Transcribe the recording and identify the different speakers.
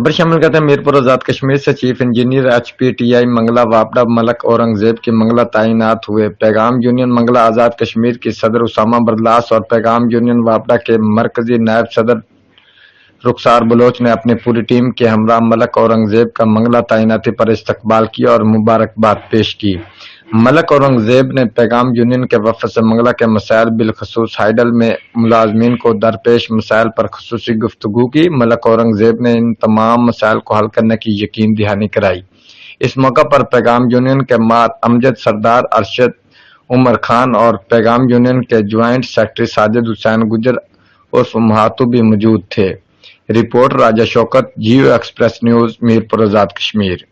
Speaker 1: खबर शामिल करते हैं मीरपुर आजाद कश्मीर से चीफ इंजीनियर HPTI मंगला वापडा मलक औरंगजेब के मंगला तैनात हुए। पैगाम यूनियन मंगला आजाद कश्मीर की सदर उसामा बरलास और पैगाम यूनियन वापडा के मरकजी नायब सदर रुखसार बलोच ने अपनी पूरी टीम के हमरा मलक औरंगजेब का मंगला तैनाती पर इस्तकबाल किया और मुबारकबाद पेश की। मलक औरंगजेब ने पैगाम यूनियन के वफद से मंगला के मसाइल बिलखसूस हाइडल में मुलाजमीन को दरपेश मसाइल पर खसूसी गुफ्तगू की। मलक औरंगजेब ने इन तमाम मसाइल को हल करने की यकीन दहानी कराई। इस मौका पर पैगाम यूनियन के मात अमजद सरदार, अरशद उमर खान और पैगाम यूनियन के ज्वाइंट सेक्रेटरी साजिद हुसैन गुजर उर्फ महातू भी मौजूद थे। रिपोर्ट राजा शौकत, जियो एक्सप्रेस न्यूज, मीरपुर आजाद कश्मीर।